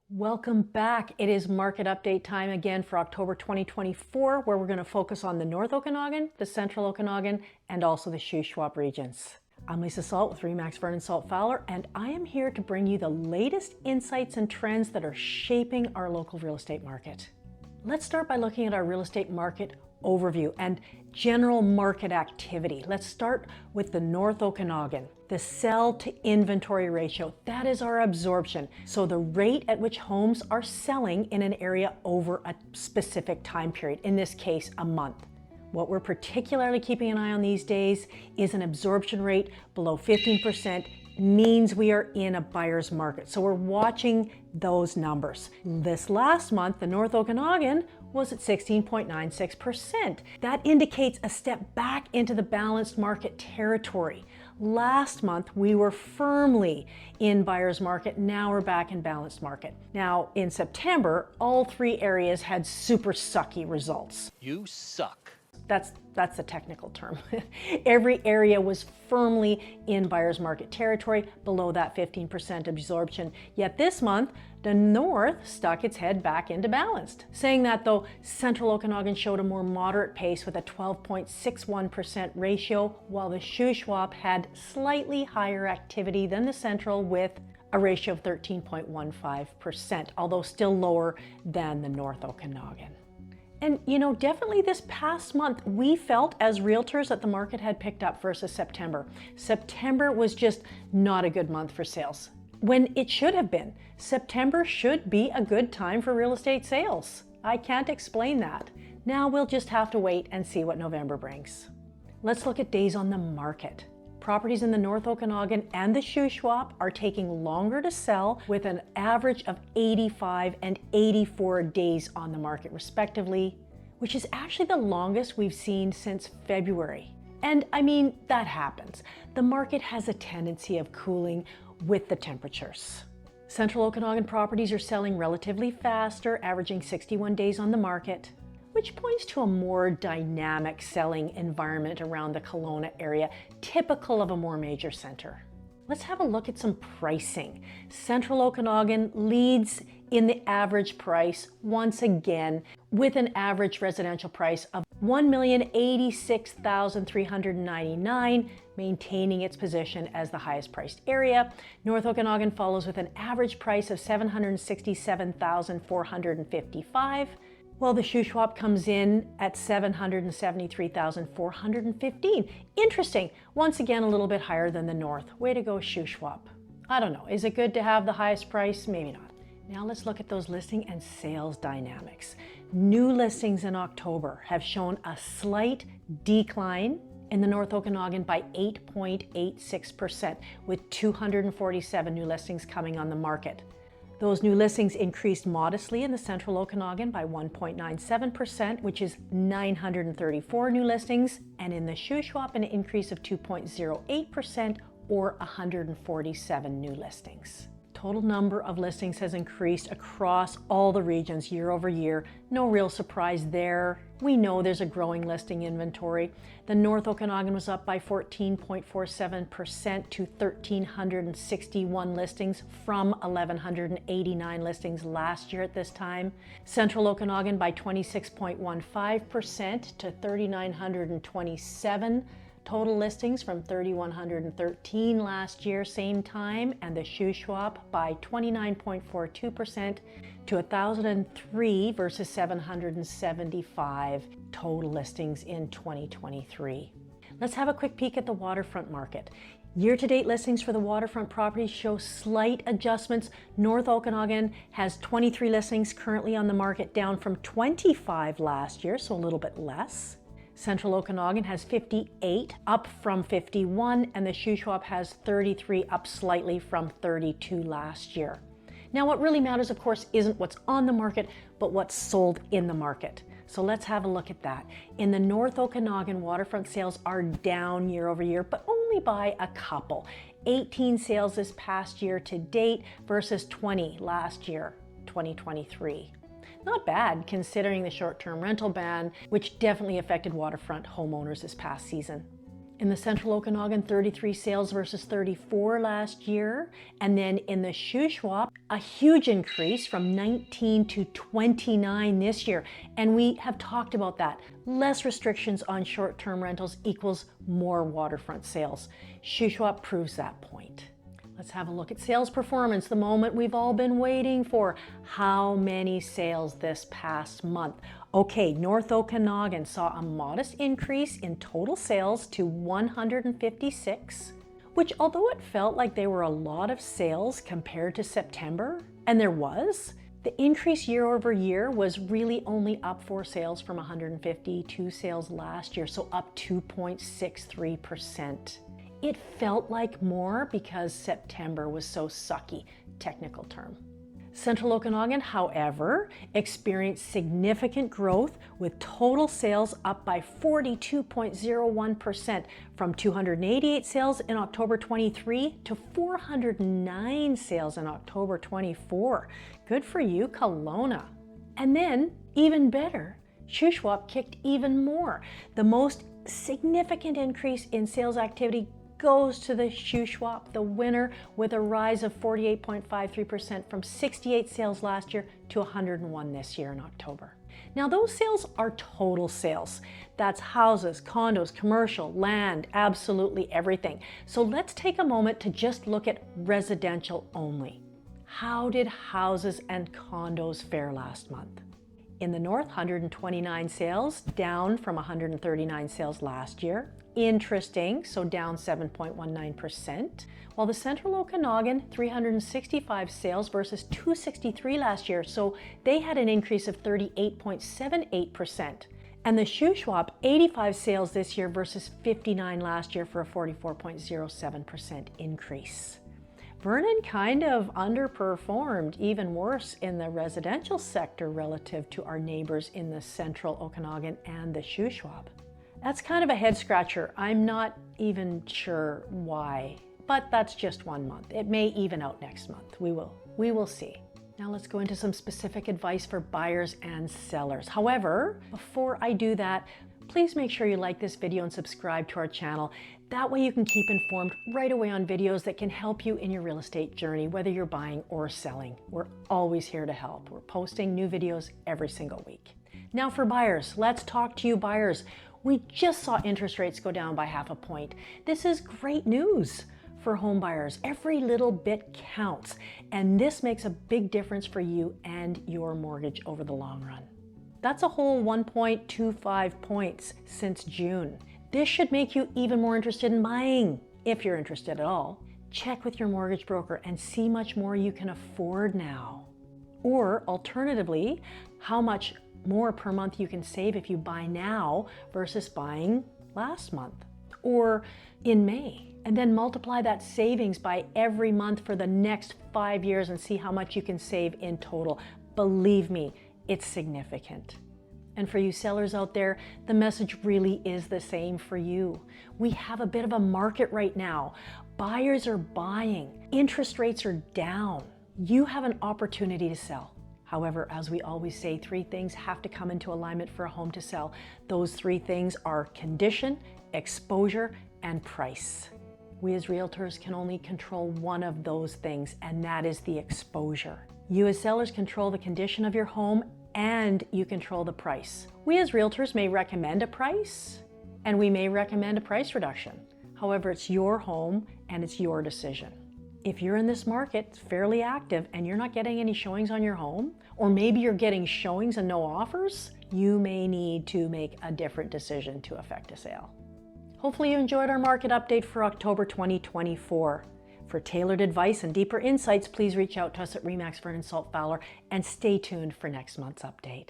Welcome back. It is market update time again for October 2024, where we're going to focus on the North Okanagan, the Central Okanagan, and also the Shuswap regions. I'm Lisa Salt with RE/MAX Vernon Salt Fowler, and I am here to bring you the latest insights and trends that are shaping our local real estate market. Let's start by looking at our real estate market overview and general market activity. Let's start with the North Okanagan. The sell to inventory ratio, that is our absorption. So the rate at which homes are selling in an area over a specific time period, in this case, a month. What we're particularly keeping an eye on these days is an absorption rate below 15% means we are in a buyer's market. So we're watching those numbers. This last month, the North Okanagan was at 16.96%. That indicates a step back into the balanced market territory. Last month, we were firmly in buyer's market. Now we're back in balanced market. Now, in September, all three areas had super sucky results. You suck. That's a technical term. Every area was firmly in buyer's market territory, below that 15% absorption. Yet this month, the North stuck its head back into balanced. Saying that though, Central Okanagan showed a more moderate pace with a 12.61% ratio, while the Shuswap had slightly higher activity than the Central with a ratio of 13.15%, although still lower than the North Okanagan. And definitely this past month, we felt as realtors that the market had picked up versus September. September was just not a good month for sales, when it should have been. September should be a good time for real estate sales. I can't explain that. Now we'll just have to wait and see what November brings. Let's look at days on the market. Properties in the North Okanagan and the Shuswap are taking longer to sell, with an average of 85 and 84 days on the market respectively, which is actually the longest we've seen since February. And I mean, that happens. The market has a tendency of cooling with the temperatures. Central Okanagan properties are selling relatively faster, averaging 61 days on the market, which points to a more dynamic selling environment around the Kelowna area, typical of a more major center. Let's have a look at some pricing. Central Okanagan leads in the average price once again, with an average residential price of $1,086,399, maintaining its position as the highest priced area. North Okanagan follows with an average price of $767,455. Well, the Shuswap comes in at $773,415. Interesting. Once again, a little bit higher than the North. Way to go, Shuswap. I don't know. Is it good to have the highest price? Maybe not. Now let's look at those listing and sales dynamics. New listings in October have shown a slight decline in the North Okanagan by 8.86%, with 247 new listings coming on the market. Those new listings increased modestly in the Central Okanagan by 1.97%, which is 934 new listings, and in the Shuswap an increase of 2.08%, or 147 new listings. Total number of listings has increased across all the regions year over year. No real surprise there. We know there's a growing listing inventory. The North Okanagan was up by 14.47% to 1,361 listings from 1,189 listings last year at this time. Central Okanagan by 26.15% to 3,927 total listings from 3,113 last year, same time, and the Shuswap by 29.42% to 1,003 versus 775 total listings in 2023. Let's have a quick peek at the waterfront market. Year-to-date listings for the waterfront properties show slight adjustments. North Okanagan has 23 listings currently on the market, down from 25 last year, so a little bit less. Central Okanagan has 58, up from 51, and the Shuswap has 33, up slightly from 32 last year. Now, what really matters, of course, isn't what's on the market, but what's sold in the market. So let's have a look at that. In the North Okanagan, waterfront sales are down year over year, but only by a couple. 18 sales this past year to date versus 20 last year, 2023. Not bad, considering the short-term rental ban, which definitely affected waterfront homeowners this past season. In the Central Okanagan, 33 sales versus 34 last year. And then in the Shuswap, A huge increase from 19 to 29 this year. And we have talked about that. Less restrictions on short-term rentals equals more waterfront sales. Shuswap proves that point. Let's have a look at sales performance, the moment we've all been waiting for. How many sales this past month? Okay, North Okanagan saw a modest increase in total sales to 156, which although it felt like there were a lot of sales compared to September, and there was, the increase year over year was really only up 4 sales from 152 sales last year, so up 2.63%. It felt like more because September was so sucky, technical term. Central Okanagan, however, experienced significant growth with total sales up by 42.01% from 288 sales in October 23 to 409 sales in October 24. Good for you, Kelowna. And then, even better, Shuswap kicked even more. The most significant increase in sales activity goes to the Shuswap, the winner, with a rise of 48.53% from 68 sales last year to 101 this year in October. Now those sales are total sales. That's houses, condos, commercial, land, absolutely everything. So let's take a moment to just look at residential only. How did houses and condos fare last month? In the north, 129 sales, down from 139 sales last year. Interesting, so down 7.19%. While the central Okanagan, 365 sales versus 263 last year, so they had an increase of 38.78%. And the Shuswap, 85 sales this year versus 59 last year for a 44.07% increase. Vernon kind of underperformed, even worse in the residential sector relative to our neighbors in the central Okanagan and the Shuswap. That's kind of a head scratcher. I'm not even sure why, but that's just 1 month. It may even out next month. We will see. Now let's go into some specific advice for buyers and sellers. However, before I do that, please make sure you like this video and subscribe to our channel. That way you can keep informed right away on videos that can help you in your real estate journey, whether you're buying or selling. We're always here to help. We're posting new videos every single week. Now for buyers, let's talk to you buyers. We just saw interest rates go down by 0.5 point. This is great news for home buyers. Every little bit counts, and this makes a big difference for you and your mortgage over the long run. That's a whole 1.25 points since June. This should make you even more interested in buying, if you're interested at all. Check with your mortgage broker and see much more you can afford now. Or alternatively, how much more per month you can save if you buy now versus buying last month or in May. And then multiply that savings by every month for the next 5 years and see how much you can save in total. Believe me, it's significant. And for you sellers out there, the message really is the same for you. We have a bit of a market right now. Buyers are buying. Interest rates are down. You have an opportunity to sell. However, as we always say, 3 things have to come into alignment for a home to sell. Those 3 things are condition, exposure, and price. We as realtors can only control one of those things, and that is the exposure. You as sellers control the condition of your home and you control the price. We as realtors may recommend a price and we may recommend a price reduction. However, it's your home and it's your decision. If you're in this market, it's fairly active, and you're not getting any showings on your home, or maybe you're getting showings and no offers, you may need to make a different decision to effect a sale. Hopefully you enjoyed our market update for October 2024. For tailored advice and deeper insights, please reach out to us at RE/MAX Vernon Salt Fowler, and stay tuned for next month's update.